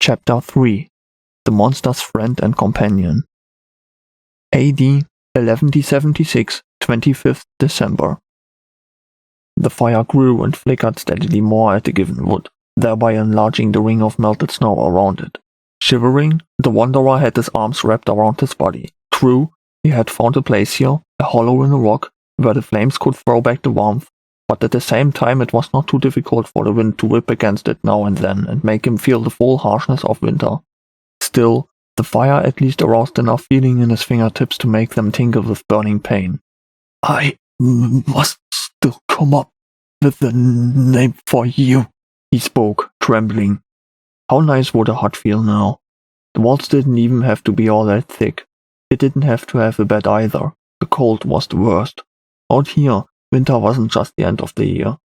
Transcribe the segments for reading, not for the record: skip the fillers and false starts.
Chapter 3 The Monster's Friend and Companion AD 1176, 25th December. The fire grew and flickered steadily more at the given wood, thereby enlarging the ring of melted snow around it. Shivering, the wanderer had his arms wrapped around his body. True, he had found a place here, a hollow in a rock, where the flames could throw back the warmth, but at the same time it was not too difficult for the wind to whip against it now and then and make him feel the full harshness of winter. Still, the fire at least aroused enough feeling in his fingertips to make them tingle with burning pain. "I must still come up with a name for you," he spoke, trembling. How nice would a hut feel now? The walls didn't even have to be all that thick. It didn't have to have a bed either. The cold was the worst. Out here, winter wasn't just the end of the year.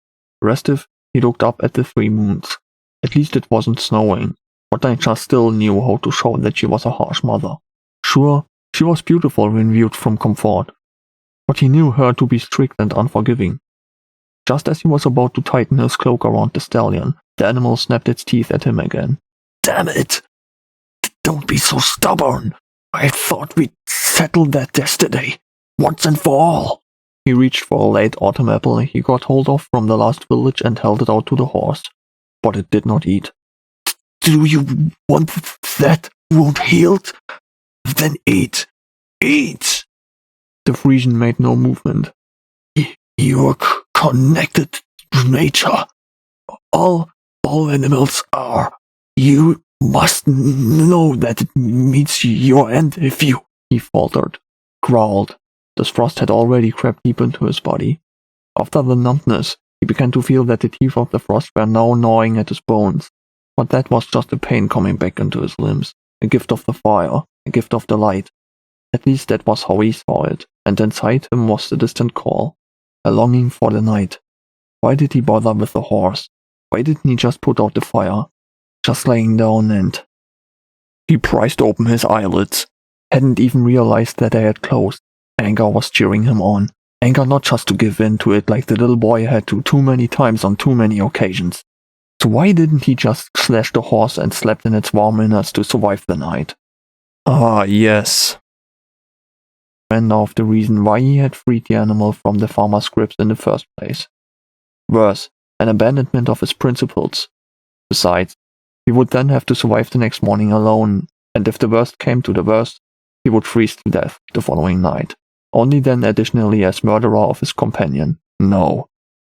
Restive, he looked up at the 3 moons. At least it wasn't snowing, but Nature still knew how to show that she was a harsh mother. Sure, she was beautiful when viewed from comfort, but he knew her to be strict and unforgiving. Just as he was about to tighten his cloak around the stallion, the animal snapped its teeth at him again. "Damn it! Don't be so stubborn! I thought we'd settled that yesterday, once and for all." He reached for a late autumn apple he got hold of from the last village and held it out to the horse, but it did not eat. "Do you want that wound healed? Then eat! Eat!" The Frisian made no movement. "You're connected to nature. All animals are. You must know that it meets your end if you..." He faltered, growled. The frost had already crept deep into his body. After the numbness, he began to feel that the teeth of the frost were now gnawing at his bones. But that was just the pain coming back into his limbs, a gift of the fire, a gift of the light. At least that was how he saw it, and inside him was the distant call, a longing for the night. Why did he bother with the horse? Why didn't he just put out the fire? Just laying down and... He prized open his eyelids, hadn't even realized that they had closed. Anger was cheering him on. Anger not just to give in to it like the little boy had to too many times on too many occasions. So why didn't he just slash the horse and slept in its warm innards to survive the night? Ah, yes. And of the reason why he had freed the animal from the farmer's grips in the first place. Worse, an abandonment of his principles. Besides, he would then have to survive the next morning alone, and if the worst came to the worst, he would freeze to death the following night. Only then additionally as murderer of his companion. No.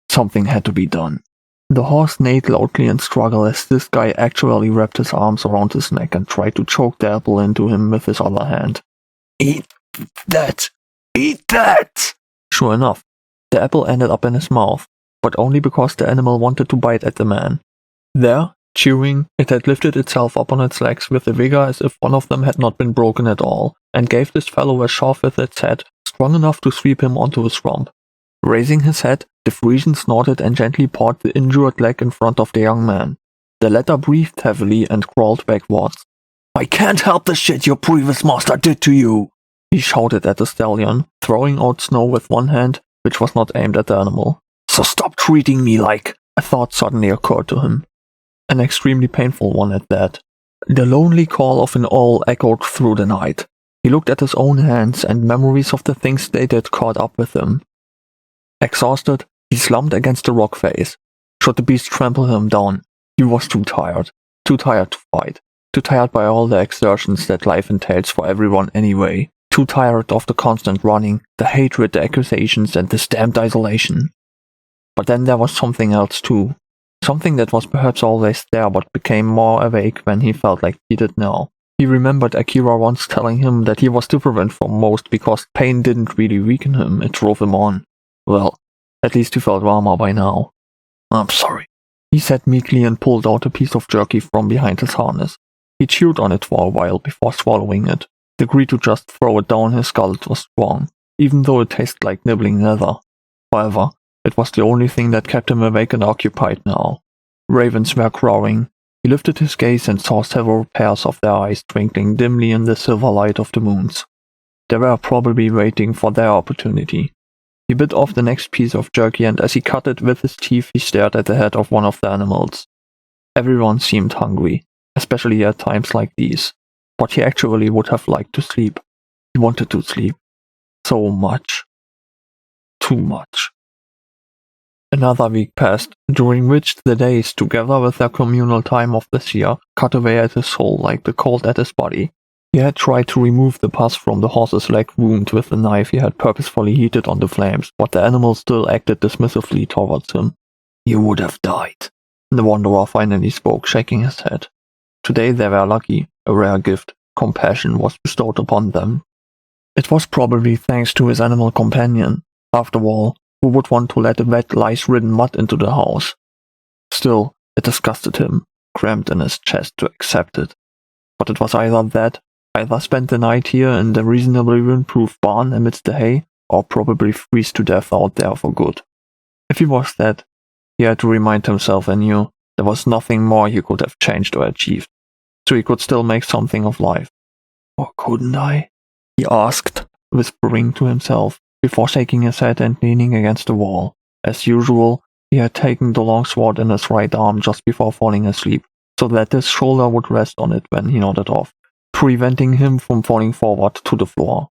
Something had to be done. The horse neighed loudly and struggled as this guy actually wrapped his arms around his neck and tried to choke the apple into him with his other hand. "Eat that! Eat that!" Sure enough, the apple ended up in his mouth, but only because the animal wanted to bite at the man. There, chewing, it had lifted itself up on its legs with a vigor as if one of them had not been broken at all, and gave this fellow a shove with its head, strong enough to sweep him onto his rump. Raising his head, the Frisian snorted and gently pawed the injured leg in front of the young man. The latter breathed heavily and crawled backwards. "I can't help the shit your previous master did to you!" he shouted at the stallion, throwing out snow with one hand, which was not aimed at the animal. "So stop treating me like..." A thought suddenly occurred to him. An extremely painful one at that. The lonely call of an owl echoed through the night. He looked at his own hands, and memories of the things they did caught up with him. Exhausted, he slumped against the rock face. Should the beast trample him down? He was too tired to fight, too tired by all the exertions that life entails for everyone anyway, too tired of the constant running, the hatred, the accusations, and this damned isolation. But then there was something else too. Something that was perhaps always there but became more awake when he felt like he did now. He remembered Akira once telling him that he was different from most because pain didn't really weaken him, it drove him on. Well, at least he felt warmer by now. "I'm sorry," he said meekly and pulled out a piece of jerky from behind his harness. He chewed on it for a while before swallowing it. The greed to just throw it down his gullet was strong, even though it tasted like nibbling leather. However, it was the only thing that kept him awake and occupied now. Ravens were crowing. He lifted his gaze and saw several pairs of their eyes twinkling dimly in the silver light of the moons. They were probably waiting for their opportunity. He bit off the next piece of jerky, and as he cut it with his teeth he stared at the head of one of the animals. Everyone seemed hungry. especially at times like these. But he actually would have liked to sleep. He wanted to sleep. So much. Too much. Another week passed, during which the days, together with their communal time of this year, cut away at his soul like the cold at his body. He had tried to remove the pus from the horse's leg wound with the knife he had purposefully heated on the flames, but the animal still acted dismissively towards him. "You would have died," the wanderer finally spoke, shaking his head. Today they were lucky, a rare gift. Compassion was bestowed upon them. It was probably thanks to his animal companion. After all, who would want to let a wet, lice-ridden mud into the house? Still, it disgusted him, cramped in his chest to accept it. But it was either spend the night here in the reasonably windproof barn amidst the hay, or probably freeze to death out there for good. If he was dead, he had to remind himself anew there was nothing more he could have changed or achieved, so he could still make something of life. Or couldn't I? He asked, whispering to himself, before shaking his head and leaning against the wall. As usual, he had taken the long sword in his right arm just before falling asleep, so that his shoulder would rest on it when he nodded off, preventing him from falling forward to the floor.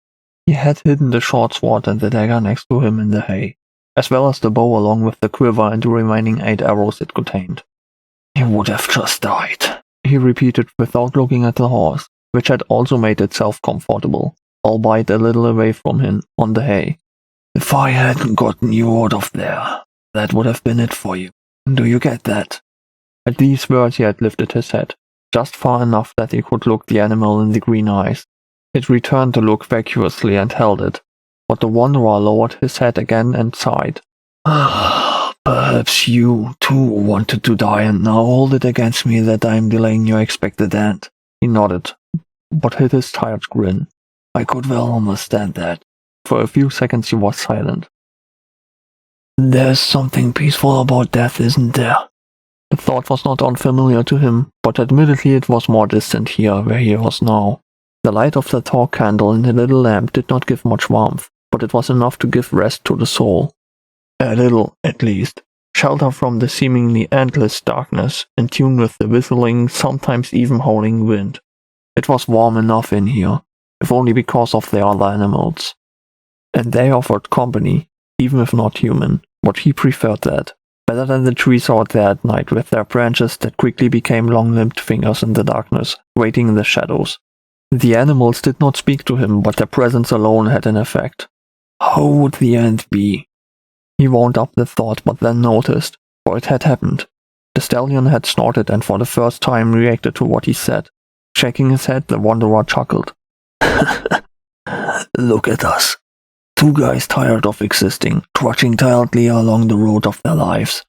He had hidden the short sword and the dagger next to him in the hay, as well as the bow along with the quiver and the remaining 8 arrows it contained. "You would have just died," he repeated without looking at the horse, which had also made itself comfortable, albeit a little away from him, on the hay. "If I hadn't gotten you out of there, that would have been it for you. Do you get that?" At these words he had lifted his head, just far enough that he could look the animal in the green eyes. It returned the look vacuously and held it, but the wanderer lowered his head again and sighed. "Perhaps you, too, wanted to die and now hold it against me that I am delaying your expected end." He nodded, but hid his tired grin. "I could well understand that." For a few seconds he was silent. "There's something peaceful about death, isn't there?" The thought was not unfamiliar to him, but admittedly it was more distant here, where he was now. The light of the talk candle in the little lamp did not give much warmth, but it was enough to give rest to the soul. A little, at least. Shelter from the seemingly endless darkness, in tune with the whistling, sometimes even howling wind. It was warm enough in here, if only because of the other animals. And they offered company, even if not human, but he preferred that. Better than the trees out there at night with their branches that quickly became long-limbed fingers in the darkness, waiting in the shadows. The animals did not speak to him, but their presence alone had an effect. How would the end be? He wound up the thought, but then noticed, for it had happened. The stallion had snorted and for the first time reacted to what he said. Shaking his head, the wanderer chuckled. "Look at us. 2 guys tired of existing, trudging tiredly along the road of their lives.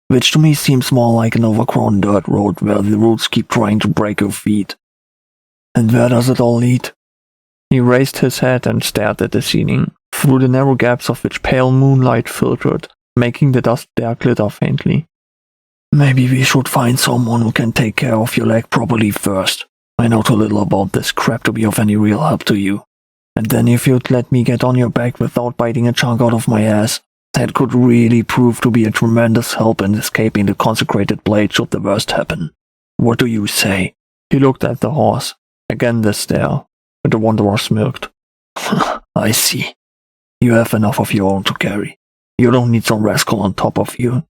Which to me seems more like an overgrown dirt road where the roots keep trying to break your feet. And where does it all lead?" He raised his head and stared at the ceiling, through the narrow gaps of which pale moonlight filtered, making the dust there glitter faintly. "Maybe we should find someone who can take care of your leg properly first. I know too little about this crap to be of any real help to you. And then if you'd let me get on your back without biting a chunk out of my ass, that could really prove to be a tremendous help in escaping the consecrated blade should the worst happen. What do you say?" He looked at the horse. Again the stare, but the wanderer smirked. "I see. You have enough of your own to carry. You don't need some rascal on top of you.